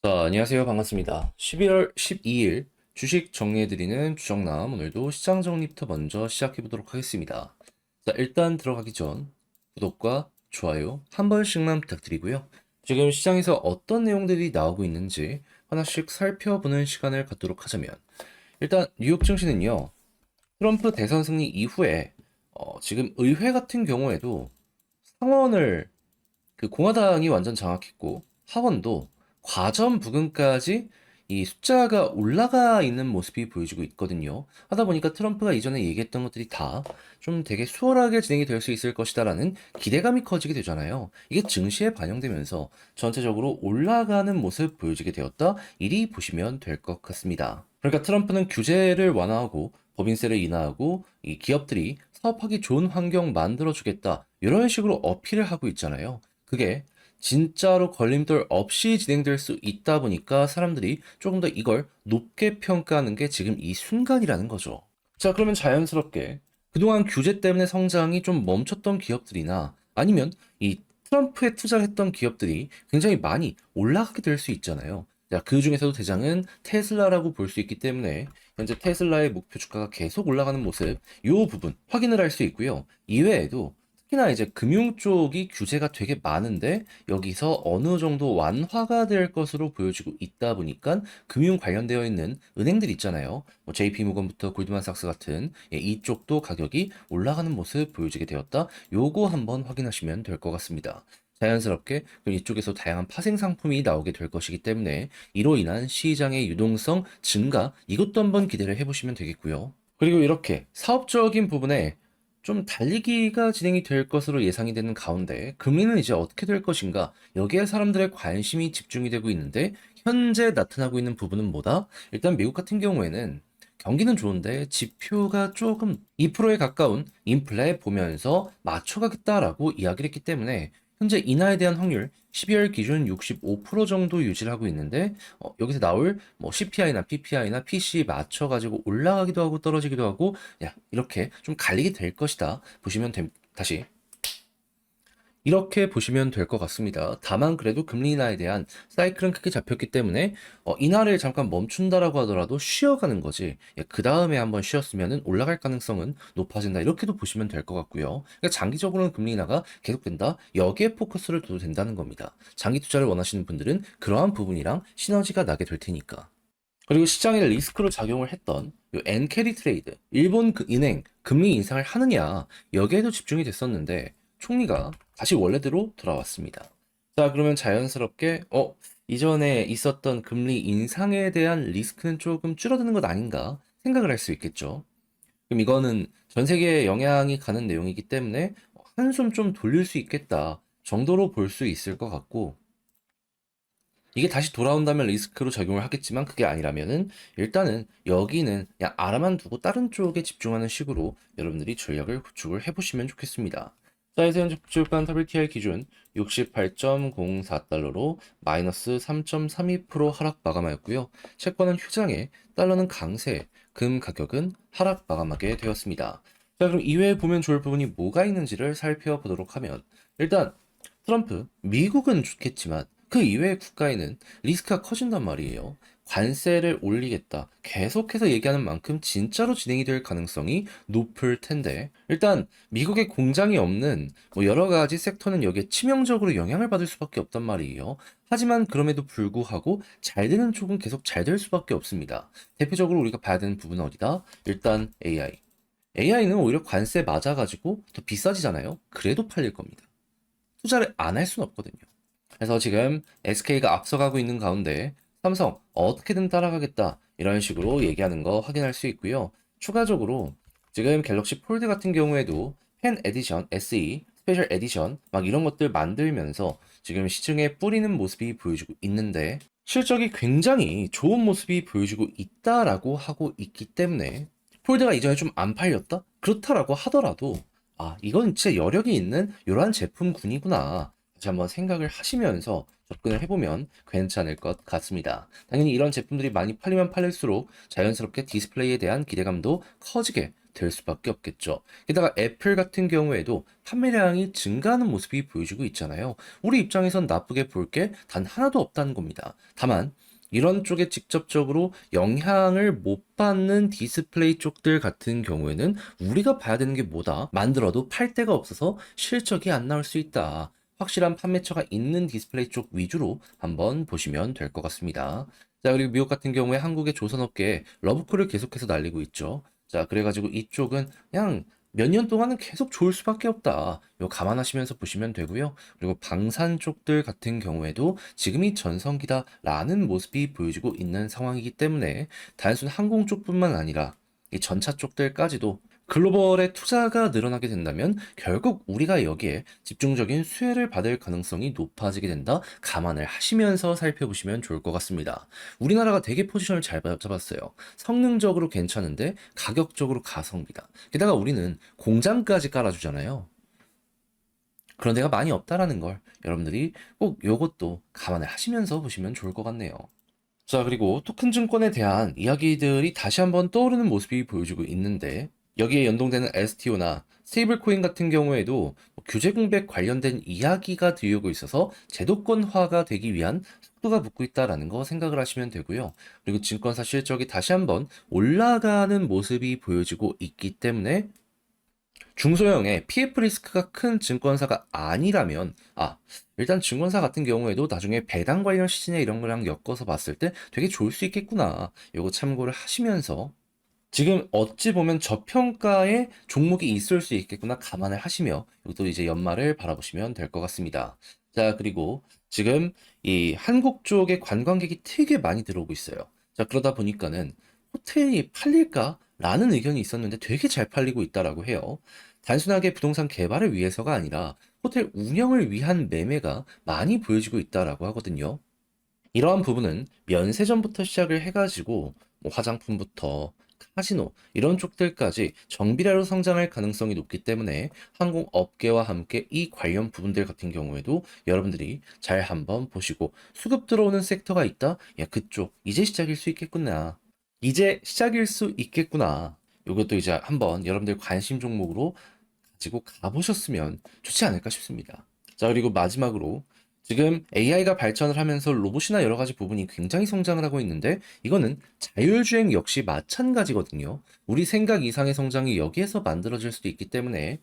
자, 안녕하세요. 반갑습니다. 12월 12일 주식 정리해드리는 주정남, 오늘도 시장 정리부터 먼저 시작해보도록 하겠습니다. 자, 일단 들어가기 전 구독과 좋아요 한 번씩만 부탁드리고요. 지금 시장에서 어떤 내용들이 나오고 있는지 하나씩 살펴보는 시간을 갖도록 하자면, 일단 뉴욕 증시는요, 트럼프 대선 승리 이후에 지금 의회 같은 경우에도 상원을 공화당이 완전 장악했고, 하원도 과점 부근까지 이 숫자가 올라가 있는 모습이 보여지고 있거든요. 하다 보니까 트럼프가 이전에 얘기했던 것들이 다 좀 되게 수월하게 진행이 될 수 있을 것이다라는 기대감이 커지게 되잖아요. 이게 증시에 반영되면서 전체적으로 올라가는 모습 보여지게 되었다. 이리 보시면 될 것 같습니다. 그러니까 트럼프는 규제를 완화하고 법인세를 인하하고 이 기업들이 사업하기 좋은 환경 만들어주겠다. 이런 식으로 어필을 하고 있잖아요. 그게 진짜로 걸림돌 없이 진행될 수 있다 보니까 사람들이 조금 더 이걸 높게 평가하는 게 지금 이 순간이라는 거죠. 자, 그러면 자연스럽게 그동안 규제 때문에 성장이 좀 멈췄던 기업들이나 아니면 이 트럼프에 투자를 했던 기업들이 굉장히 많이 올라가게 될 수 있잖아요. 자, 그 중에서도 대장은 테슬라라고 볼 수 있기 때문에 현재 테슬라의 목표 주가가 계속 올라가는 모습, 이 부분 확인을 할 수 있고요. 이외에도 특히나 이제 금융 쪽이 규제가 되게 많은데 여기서 어느 정도 완화가 될 것으로 보여지고 있다 보니까 금융 관련되어 있는 은행들 있잖아요. 뭐 JP모건부터 골드만삭스 같은 이쪽도 가격이 올라가는 모습 보여지게 되었다. 요거 한번 확인하시면 될 것 같습니다. 자연스럽게 그럼 이쪽에서 다양한 파생 상품이 나오게 될 것이기 때문에 이로 인한 시장의 유동성 증가 이것도 한번 기대를 해보시면 되겠고요. 그리고 이렇게 사업적인 부분에 좀 달리기가 진행이 될 것으로 예상이 되는 가운데 금리는 이제 어떻게 될 것인가 여기에 사람들의 관심이 집중이 되고 있는데 현재 나타나고 있는 부분은 뭐다? 일단 미국 같은 경우에는 경기는 좋은데 지표가 조금 2%에 가까운 인플레 보면서 맞춰가겠다라고 이야기를 했기 때문에 현재 인하에 대한 확률 12월 기준 65% 정도 유지를 하고 있는데 여기서 나올 뭐 CPI나 PPI나 PC 맞춰가지고 올라가기도 하고 떨어지기도 하고 야, 이렇게 좀 갈리게 될 것이다. 다시 이렇게 보시면 될 것 같습니다. 다만 그래도 금리 인하에 대한 사이클은 크게 잡혔기 때문에 인하를 잠깐 멈춘다라고 하더라도 쉬어가는 거지. 그 다음에 한번 쉬었으면 올라갈 가능성은 높아진다. 이렇게도 보시면 될 것 같고요. 그러니까 장기적으로는 금리 인하가 계속된다. 여기에 포커스를 둬도 된다는 겁니다. 장기 투자를 원하시는 분들은 그러한 부분이랑 시너지가 나게 될 테니까. 그리고 시장에 리스크로 작용을 했던 요 엔캐리 트레이드, 일본 은행 금리 인상을 하느냐 여기에도 집중이 됐었는데 총리가 다시 원래대로 돌아왔습니다. 자, 그러면 자연스럽게 이전에 있었던 금리 인상에 대한 리스크는 조금 줄어드는 것 아닌가 생각을 할 수 있겠죠. 그럼 이거는 전 세계에 영향이 가는 내용이기 때문에 한숨 좀 돌릴 수 있겠다 정도로 볼 수 있을 것 같고, 이게 다시 돌아온다면 리스크로 적용을 하겠지만 그게 아니라면은 일단은 여기는 그냥 알아만 두고 다른 쪽에 집중하는 식으로 여러분들이 전략을 구축을 해보시면 좋겠습니다. 자, 이제 현재 주간 WTI 기준 68.04달러로 마이너스 3.32% 하락 마감하였고요. 채권은 휴장에 달러는 강세, 금 가격은 하락 마감하게 되었습니다. 자, 그럼 이외에 보면 좋을 부분이 뭐가 있는지를 살펴보도록 하면, 일단 트럼프, 미국은 좋겠지만 그 이외의 국가에는 리스크가 커진단 말이에요. 관세를 올리겠다. 계속해서 얘기하는 만큼 진짜로 진행이 될 가능성이 높을 텐데, 일단 미국에 공장이 없는 뭐 여러 가지 섹터는 여기에 치명적으로 영향을 받을 수밖에 없단 말이에요. 하지만 그럼에도 불구하고 잘 되는 쪽은 계속 잘 될 수밖에 없습니다. 대표적으로 우리가 봐야 되는 부분은 어디다? 일단 AI. AI는 오히려 관세 맞아가지고 더 비싸지잖아요. 그래도 팔릴 겁니다. 투자를 안 할 수는 없거든요. 그래서 지금 SK가 앞서가고 있는 가운데 삼성 어떻게든 따라가겠다 이런 식으로 얘기하는 거 확인할 수 있고요. 추가적으로 지금 갤럭시 폴드 같은 경우에도 펜 에디션, SE, 스페셜 에디션 막 이런 것들 만들면서 지금 시중에 뿌리는 모습이 보여지고 있는데 실적이 굉장히 좋은 모습이 보여지고 있다라고 하고 있기 때문에 폴드가 이전에 좀 안 팔렸다? 그렇다라고 하더라도 이건 진짜 여력이 있는 이러한 제품군이구나. 다시 한번 생각을 하시면서 접근을 해보면 괜찮을 것 같습니다. 당연히 이런 제품들이 많이 팔리면 팔릴수록 자연스럽게 디스플레이에 대한 기대감도 커지게 될 수밖에 없겠죠. 게다가 애플 같은 경우에도 판매량이 증가하는 모습이 보여지고 있잖아요. 우리 입장에선 나쁘게 볼 게 단 하나도 없다는 겁니다. 다만 이런 쪽에 직접적으로 영향을 못 받는 디스플레이 쪽들 같은 경우에는 우리가 봐야 되는 게 뭐다? 만들어도 팔 데가 없어서 실적이 안 나올 수 있다. 확실한 판매처가 있는 디스플레이 쪽 위주로 한번 보시면 될 것 같습니다. 자, 그리고 미국 같은 경우에 한국의 조선업계에 러브콜을 계속해서 날리고 있죠. 자, 그래가지고 이쪽은 그냥 몇 년 동안은 계속 좋을 수밖에 없다. 이거 감안하시면서 보시면 되고요. 그리고 방산 쪽들 같은 경우에도 지금이 전성기다라는 모습이 보여지고 있는 상황이기 때문에 단순 항공 쪽뿐만 아니라 이 전차 쪽들까지도 글로벌의 투자가 늘어나게 된다면 결국 우리가 여기에 집중적인 수혜를 받을 가능성이 높아지게 된다. 감안을 하시면서 살펴보시면 좋을 것 같습니다. 우리나라가 되게 포지션을 잘 잡았어요. 성능적으로 괜찮은데 가격적으로 가성비다. 게다가 우리는 공장까지 깔아주잖아요. 그런 데가 많이 없다라는 걸 여러분들이 꼭 요것도 감안을 하시면서 보시면 좋을 것 같네요. 자, 그리고 토큰 증권에 대한 이야기들이 다시 한번 떠오르는 모습이 보여지고 있는데 여기에 연동되는 STO나 스테이블 코인 같은 경우에도 규제 공백 관련된 이야기가 들리고 있어서 제도권화가 되기 위한 속도가 붙고 있다라는 거 생각을 하시면 되고요. 그리고 증권사 실적이 다시 한번 올라가는 모습이 보여지고 있기 때문에 중소형의 PF 리스크가 큰 증권사가 아니라면, 일단 증권사 같은 경우에도 나중에 배당 관련 시즌에 이런 거랑 엮어서 봤을 때 되게 좋을 수 있겠구나. 요거 참고를 하시면서 지금 어찌 보면 저평가의 종목이 있을 수 있겠구나 감안을 하시며 이것도 이제 연말을 바라보시면 될 것 같습니다. 자, 그리고 지금 이 한국 쪽에 관광객이 되게 많이 들어오고 있어요. 자, 그러다 보니까는 호텔이 팔릴까? 라는 의견이 있었는데 되게 잘 팔리고 있다라고 해요. 단순하게 부동산 개발을 위해서가 아니라 호텔 운영을 위한 매매가 많이 보여지고 있다라고 하거든요. 이러한 부분은 면세점부터 시작을 해가지고 뭐 화장품부터 카지노 이런 쪽들까지 정비례로 성장할 가능성이 높기 때문에 항공업계와 함께 이 관련 부분들 같은 경우에도 여러분들이 잘 한번 보시고 수급 들어오는 섹터가 있다? 야, 그쪽 이제 시작일 수 있겠구나. 이제 시작일 수 있겠구나. 이것도 이제 한번 여러분들 관심 종목으로 가지고 가보셨으면 좋지 않을까 싶습니다. 자, 그리고 마지막으로 지금 AI가 발전을 하면서 로봇이나 여러 가지 부분이 굉장히 성장을 하고 있는데 이거는 자율주행 역시 마찬가지거든요. 우리 생각 이상의 성장이 여기에서 만들어질 수도 있기 때문에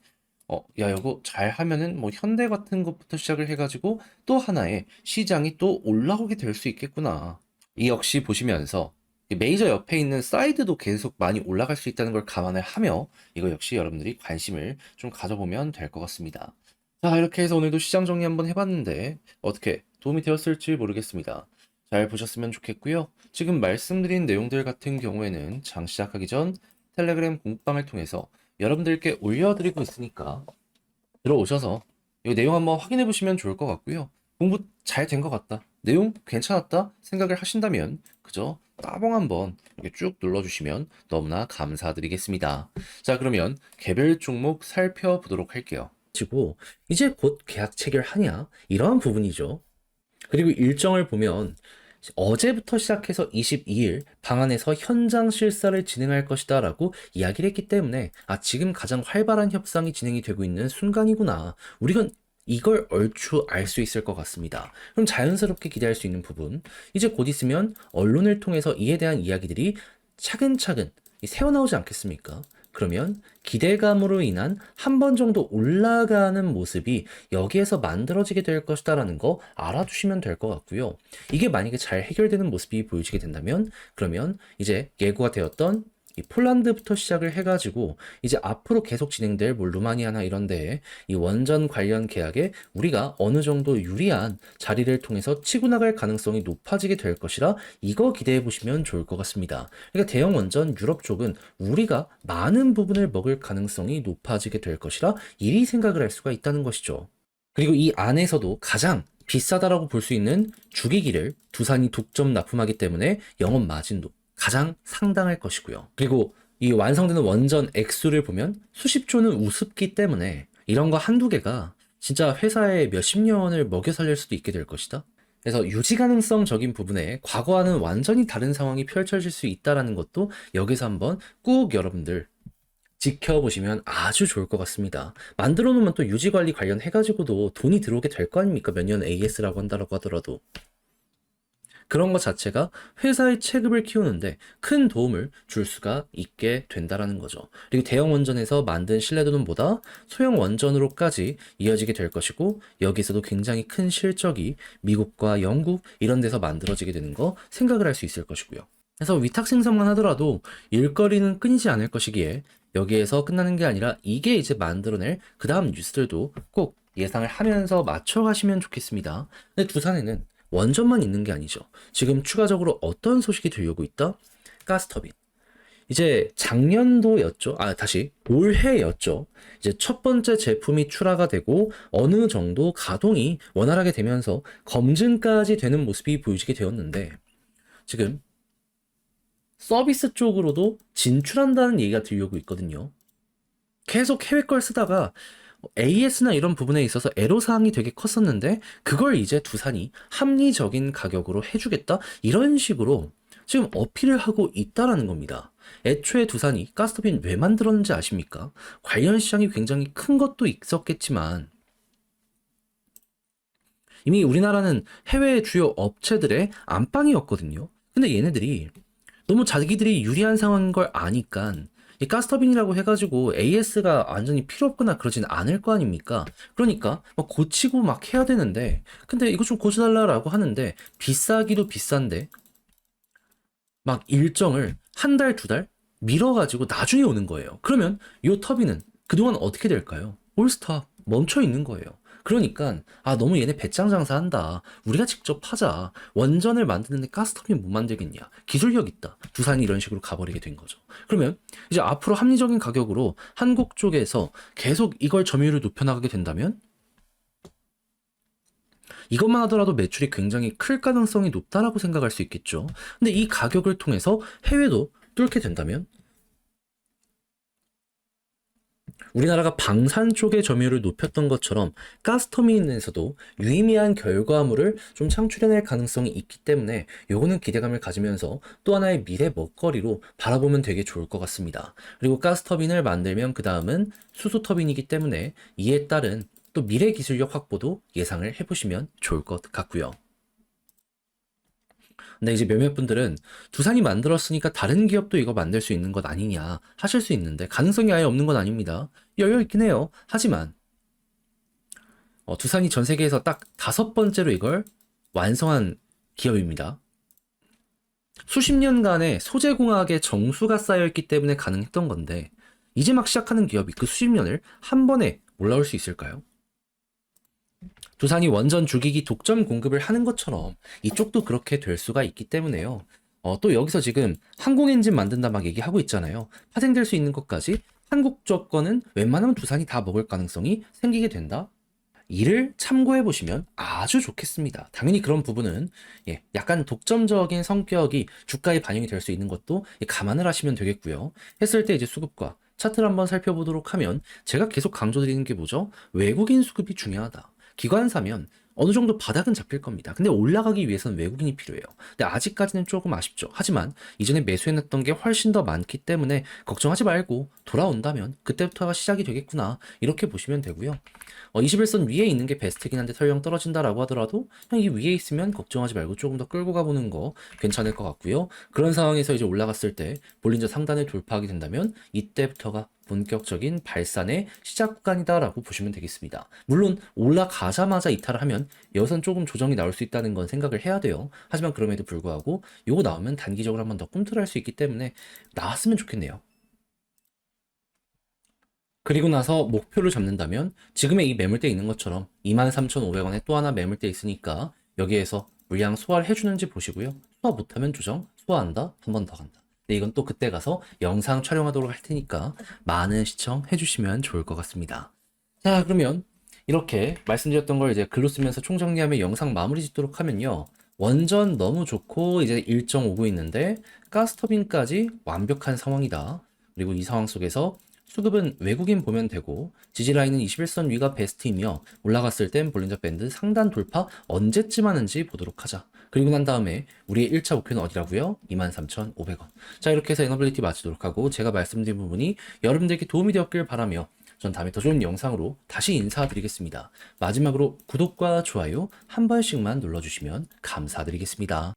야, 이거 잘 하면은 뭐 현대 같은 것부터 시작을 해가지고 또 하나의 시장이 또 올라오게 될 수 있겠구나. 이 역시 보시면서 이 메이저 옆에 있는 사이드도 계속 많이 올라갈 수 있다는 걸 감안을 하며 이거 역시 여러분들이 관심을 좀 가져보면 될 것 같습니다. 자, 이렇게 해서 오늘도 시장 정리 한번 해봤는데 어떻게 도움이 되었을지 모르겠습니다. 잘 보셨으면 좋겠고요. 지금 말씀드린 내용들 같은 경우에는 장 시작하기 전 텔레그램 공부방을 통해서 여러분들께 올려드리고 있으니까 들어오셔서 이 내용 한번 확인해 보시면 좋을 것 같고요. 공부 잘 된 것 같다. 내용 괜찮았다 생각을 하신다면 그저 따봉 한번 이렇게 쭉 눌러주시면 너무나 감사드리겠습니다. 자, 그러면 개별 종목 살펴보도록 할게요. 지고 이제 곧 계약 체결하냐? 이러한 부분이죠. 그리고 일정을 보면 어제부터 시작해서 22일 방안에서 현장 실사를 진행할 것이다 라고 이야기를 했기 때문에 지금 가장 활발한 협상이 진행이 되고 있는 순간이구나. 우리가 이걸 얼추 알 수 있을 것 같습니다. 그럼 자연스럽게 기대할 수 있는 부분 이제 곧 있으면 언론을 통해서 이에 대한 이야기들이 차근차근 새어나오지 않겠습니까? 그러면 기대감으로 인한 한 번 정도 올라가는 모습이 여기에서 만들어지게 될 것이다라는 거 알아두시면 될 것 같고요. 이게 만약에 잘 해결되는 모습이 보여지게 된다면 그러면 이제 예고가 되었던 이 폴란드부터 시작을 해가지고 이제 앞으로 계속 진행될 뭐 루마니아나 이런 데에 이 원전 관련 계약에 우리가 어느 정도 유리한 자리를 통해서 치고 나갈 가능성이 높아지게 될 것이라 이거 기대해 보시면 좋을 것 같습니다. 그러니까 대형 원전 유럽 쪽은 우리가 많은 부분을 먹을 가능성이 높아지게 될 것이라 이리 생각을 할 수가 있다는 것이죠. 그리고 이 안에서도 가장 비싸다라고 볼 수 있는 주기기를 두산이 독점 납품하기 때문에 영업 마진도 가장 상당할 것이고요. 그리고 이 완성되는 원전 액수를 보면 수십 조는 우습기 때문에 이런 거 한두 개가 진짜 회사에 몇십 년을 먹여 살릴 수도 있게 될 것이다. 그래서 유지 가능성적인 부분에 과거와는 완전히 다른 상황이 펼쳐질 수 있다라는 것도 여기서 한번 꾹 여러분들 지켜보시면 아주 좋을 것 같습니다. 만들어 놓으면 또 유지 관리 관련해가지고도 돈이 들어오게 될 거 아닙니까? 몇 년 AS라고 한다고 하더라도. 그런 것 자체가 회사의 체급을 키우는데 큰 도움을 줄 수가 있게 된다라는 거죠. 그리고 대형 원전에서 만든 신뢰도는 보다 소형 원전으로까지 이어지게 될 것이고, 여기서도 굉장히 큰 실적이 미국과 영국 이런 데서 만들어지게 되는 거 생각을 할 수 있을 것이고요. 그래서 위탁 생산만 하더라도 일거리는 끊이지 않을 것이기에 여기에서 끝나는 게 아니라 이게 이제 만들어낼 그 다음 뉴스들도 꼭 예상을 하면서 맞춰가시면 좋겠습니다. 근데 두산에는 원전만 있는 게 아니죠. 지금 추가적으로 어떤 소식이 들려오고 있다? 가스터빈. 이제 작년도였죠. 다시 올해였죠. 이제 첫 번째 제품이 출하가 되고 어느 정도 가동이 원활하게 되면서 검증까지 되는 모습이 보여지게 되었는데, 지금 서비스 쪽으로도 진출한다는 얘기가 들려오고 있거든요. 계속 해외 걸 쓰다가 AS나 이런 부분에 있어서 애로사항이 되게 컸었는데, 그걸 이제 두산이 합리적인 가격으로 해주겠다, 이런 식으로 지금 어필을 하고 있다라는 겁니다. 애초에 두산이 가스터빈 왜 만들었는지 아십니까? 관련 시장이 굉장히 큰 것도 있었겠지만, 이미 우리나라는 해외 주요 업체들의 안방이었거든요. 근데 얘네들이 너무 자기들이 유리한 상황인 걸 아니까 이 가스터빈이라고 해가지고 AS가 완전히 필요 없거나 그러진 않을 거 아닙니까? 그러니까 막 고치고 막 해야 되는데, 근데 이거 좀 고쳐달라고 하는데 비싸기도 비싼데 막 일정을 한 달, 두 달 미뤄가지고 나중에 오는 거예요. 그러면 요 터빈은 그동안 어떻게 될까요? 올스톱 멈춰 있는 거예요. 그러니까 너무 얘네 배짱 장사한다, 우리가 직접 하자, 원전을 만드는데 가스터빈 못 만들겠냐, 기술력 있다, 두산이 이런 식으로 가버리게 된 거죠. 그러면 이제 앞으로 합리적인 가격으로 한국 쪽에서 계속 이걸 점유율을 높여나가게 된다면 이것만 하더라도 매출이 굉장히 클 가능성이 높다라고 생각할 수 있겠죠. 근데 이 가격을 통해서 해외도 뚫게 된다면 우리나라가 방산 쪽의 점유율을 높였던 것처럼 가스터빈에서도 유의미한 결과물을 좀 창출해낼 가능성이 있기 때문에 요거는 기대감을 가지면서 또 하나의 미래 먹거리로 바라보면 되게 좋을 것 같습니다. 그리고 가스터빈을 만들면 그 다음은 수소터빈이기 때문에 이에 따른 또 미래 기술력 확보도 예상을 해보시면 좋을 것 같고요. 근데 이제 몇몇 분들은 두산이 만들었으니까 다른 기업도 이거 만들 수 있는 것 아니냐 하실 수 있는데, 가능성이 아예 없는 건 아닙니다. 열려 있긴 해요. 하지만 두산이 전 세계에서 딱 5번째로 이걸 완성한 기업입니다. 수십 년간의 소재공학의 정수가 쌓여있기 때문에 가능했던 건데, 이제 막 시작하는 기업이 그 수십 년을 한 번에 올라올 수 있을까요? 두산이 원전 주기기 독점 공급을 하는 것처럼 이쪽도 그렇게 될 수가 있기 때문에요. 또 여기서 지금 항공엔진 만든다 막 얘기하고 있잖아요. 파생될 수 있는 것까지 한국 쪽 거는 웬만하면 두산이 다 먹을 가능성이 생기게 된다. 이를 참고해 보시면 아주 좋겠습니다. 당연히 그런 부분은 약간 독점적인 성격이 주가에 반영이 될 수 있는 것도 감안을 하시면 되겠고요. 했을 때 이제 수급과 차트를 한번 살펴보도록 하면, 제가 계속 강조드리는 게 뭐죠? 외국인 수급이 중요하다. 기관사면 어느 정도 바닥은 잡힐 겁니다. 근데 올라가기 위해서는 외국인이 필요해요. 근데 아직까지는 조금 아쉽죠. 하지만 이전에 매수해놨던 게 훨씬 더 많기 때문에 걱정하지 말고 돌아온다면 그때부터가 시작이 되겠구나, 이렇게 보시면 되고요. 21선 위에 있는 게 베스트긴 한데 설령 떨어진다라고 하더라도 그냥 이 위에 있으면 걱정하지 말고 조금 더 끌고 가보는 거 괜찮을 것 같고요. 그런 상황에서 이제 올라갔을 때 볼린저 상단을 돌파하게 된다면 이때부터가 본격적인 발산의 시작 구간이다라고 보시면 되겠습니다. 물론 올라가자마자 이탈을 하면 여기선 조금 조정이 나올 수 있다는 건 생각을 해야 돼요. 하지만 그럼에도 불구하고 요거 나오면 단기적으로 한번 더 꿈틀할 수 있기 때문에 나왔으면 좋겠네요. 그리고 나서 목표를 잡는다면 지금의 이 매물대 있는 것처럼 23,500원에 또 하나 매물대 있으니까 여기에서 물량 소화를 해주는지 보시고요. 소화 못하면 조정, 소화한다, 한 번 더 간다. 근데 이건 또 그때 가서 영상 촬영하도록 할 테니까 많은 시청해 주시면 좋을 것 같습니다. 자, 그러면 이렇게 말씀드렸던 걸 이제 글로 쓰면서 총정리하며 영상 마무리 짓도록 하면요. 원전 너무 좋고 이제 일정 오고 있는데 가스터빈까지 완벽한 상황이다. 그리고 이 상황 속에서 수급은 외국인 보면 되고 지지라인은 21선 위가 베스트이며 올라갔을 땐 볼린저 밴드 상단 돌파 언제쯤 하는지 보도록 하자. 그리고 난 다음에 우리의 1차 목표는 어디라고요? 23,500원. 자, 이렇게 해서 에너빌리티 마치도록 하고 제가 말씀드린 부분이 여러분들께 도움이 되었길 바라며 전 다음에 더 좋은 영상으로 다시 인사드리겠습니다. 마지막으로 구독과 좋아요 한 번씩만 눌러주시면 감사드리겠습니다.